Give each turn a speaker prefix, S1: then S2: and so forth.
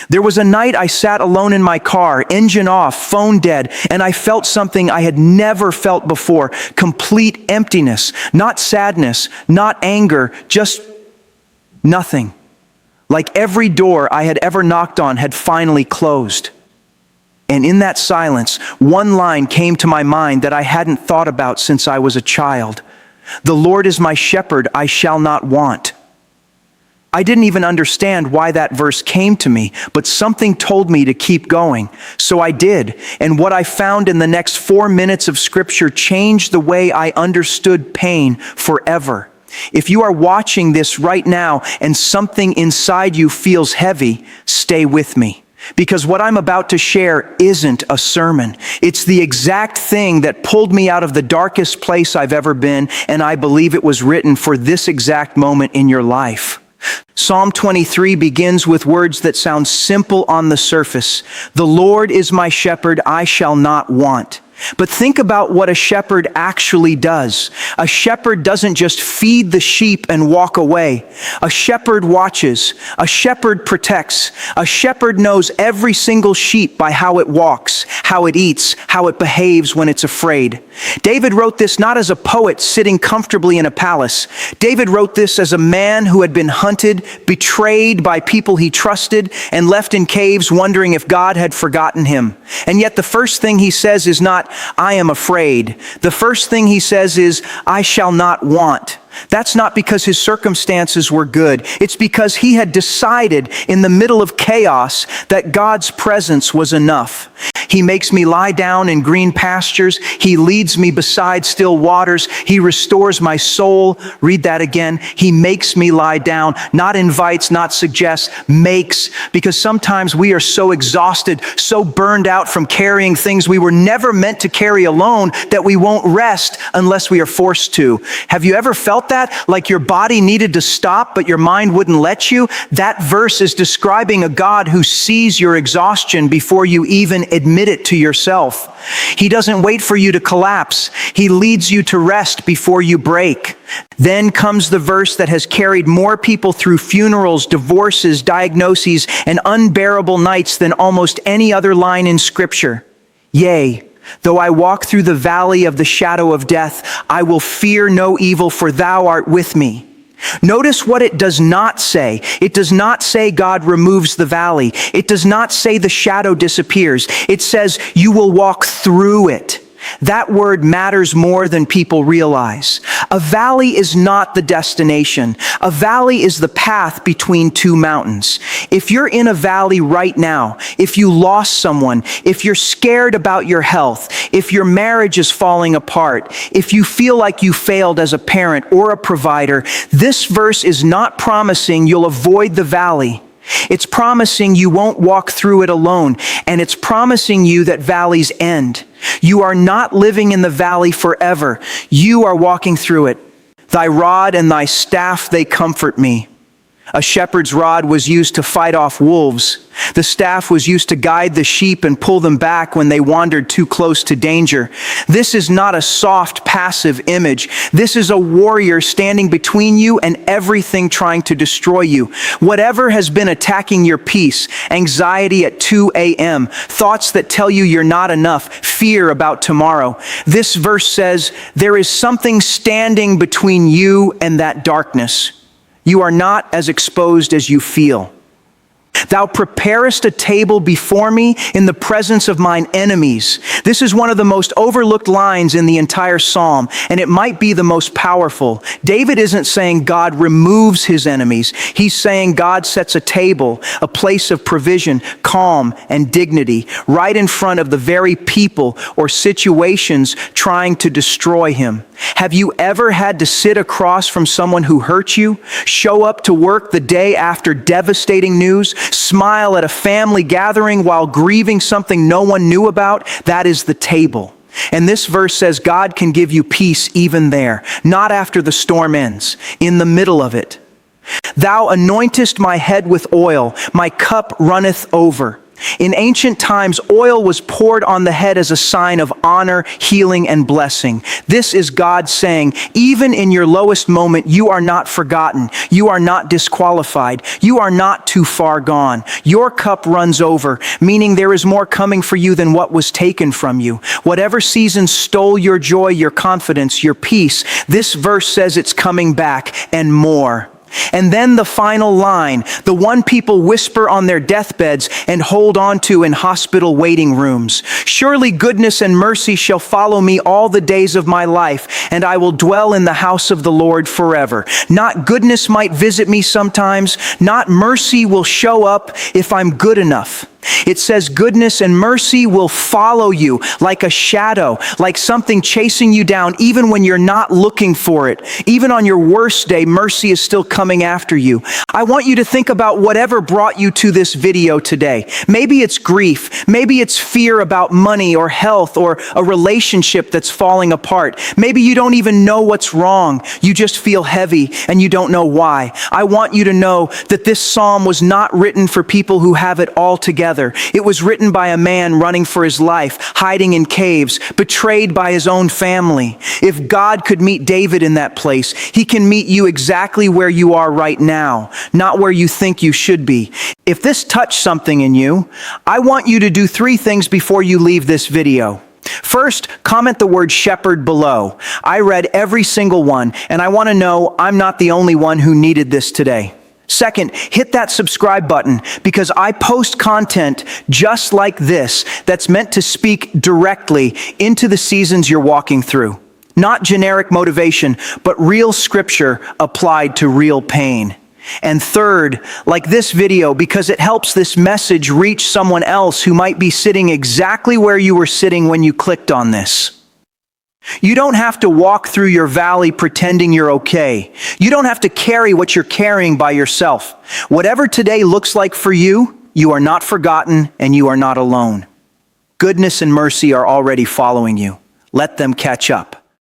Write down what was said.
S1: There was a night I sat alone in my car, engine off, phone dead, and I felt something I had never felt before. Complete emptiness, not sadness, not anger, just nothing. Like every door I had ever knocked on had finally closed. And in that silence, one line came to my mind that I hadn't thought about since I was a child. The Lord is my shepherd, I shall not want. I didn't even understand why that verse came to me, but something told me to keep going. So I did, and what I found in the next 4 minutes of Scripture changed the way I understood pain forever. If you are watching this right now and something inside you feels heavy, stay with me. Because what I'm about to share isn't a sermon. It's the exact thing that pulled me out of the darkest place I've ever been, and I believe it was written for this exact moment in your life. Psalm 23 begins with words that sound simple on the surface. The Lord is my shepherd, I shall not want. But think about what a shepherd actually does. A shepherd doesn't just feed the sheep and walk away. A shepherd watches. A shepherd protects. A shepherd knows every single sheep by how it walks, how it eats, how it behaves when it's afraid. David wrote this not as a poet sitting comfortably in a palace. David wrote this as a man who had been hunted, betrayed by people he trusted, and left in caves wondering if God had forgotten him. And yet the first thing he says is not, I am afraid. The first thing he says is, I shall not want. That's not because his circumstances were good. It's because he had decided in the middle of chaos that God's presence was enough. He makes me lie down in green pastures. He leads me beside still waters. He restores my soul. Read that again. He makes me lie down, not invites, not suggests, makes, because sometimes we are so exhausted, so burned out from carrying things we were never meant to carry alone that we won't rest unless we are forced to. Have you ever felt that? Like your body needed to stop, but your mind wouldn't let you? That verse is describing a God who sees your exhaustion before you even admit it to yourself. He doesn't wait for you to collapse. He leads you to rest before you break. Then comes the verse that has carried more people through funerals, divorces, diagnoses, and unbearable nights than almost any other line in Scripture. Yea, though I walk through the valley of the shadow of death, I will fear no evil, for thou art with me. Notice what it does not say. It does not say God removes the valley. It does not say the shadow disappears. It says you will walk through it. That word matters more than people realize. A valley is not the destination. A valley is the path between two mountains. If you're in a valley right now, if you lost someone, if you're scared about your health, if your marriage is falling apart, if you feel like you failed as a parent or a provider, this verse is not promising you'll avoid the valley. It's promising you won't walk through it alone, and it's promising you that valleys end. You are not living in the valley forever. You are walking through it. Thy rod and thy staff, they comfort me. A shepherd's rod was used to fight off wolves. The staff was used to guide the sheep and pull them back when they wandered too close to danger. This is not a soft, passive image. This is a warrior standing between you and everything trying to destroy you. Whatever has been attacking your peace, anxiety at 2 a.m., thoughts that tell you you're not enough, fear about tomorrow. This verse says there is something standing between you and that darkness. You are not as exposed as you feel. Thou preparest a table before me in the presence of mine enemies. This is one of the most overlooked lines in the entire psalm, and it might be the most powerful. David isn't saying God removes his enemies. He's saying God sets a table, a place of provision, calm, and dignity, right in front of the very people or situations trying to destroy him. Have you ever had to sit across from someone who hurt you, show up to work the day after devastating news, smile at a family gathering while grieving something no one knew about? That is the table. And this verse says God can give you peace even there, not after the storm ends, in the middle of it. Thou anointest my head with oil, my cup runneth over. In ancient times, oil was poured on the head as a sign of honor, healing, and blessing. This is God saying, even in your lowest moment, you are not forgotten. You are not disqualified. You are not too far gone. Your cup runs over, meaning there is more coming for you than what was taken from you. Whatever season stole your joy, your confidence, your peace, this verse says it's coming back and more. And then the final line, the one people whisper on their deathbeds and hold on to in hospital waiting rooms. Surely goodness and mercy shall follow me all the days of my life, and I will dwell in the house of the Lord forever. Not goodness might visit me sometimes, not mercy will show up if I'm good enough. It says goodness and mercy will follow you like a shadow, like something chasing you down even when you're not looking for it. Even on your worst day, mercy is still coming after you. I want you to think about whatever brought you to this video today. Maybe it's grief. Maybe it's fear about money or health or a relationship that's falling apart. Maybe you don't even know what's wrong. You just feel heavy and you don't know why. I want you to know that this psalm was not written for people who have it all together. It was written by a man running for his life, hiding in caves, betrayed by his own family. If God could meet David in that place, he can meet you exactly where you are right now, not where you think you should be. If this touched something in you, I want you to do 3 things before you leave this video. First, comment the word shepherd below. I read every single one, and I want to know I'm not the only one who needed this today. Second, hit that subscribe button because I post content just like this that's meant to speak directly into the seasons you're walking through. Not generic motivation, but real scripture applied to real pain. And third, like this video, because it helps this message reach someone else who might be sitting exactly where you were sitting when you clicked on this. You don't have to walk through your valley pretending you're okay. You don't have to carry what you're carrying by yourself. Whatever today looks like for you, you are not forgotten and you are not alone. Goodness and mercy are already following you. Let them catch up.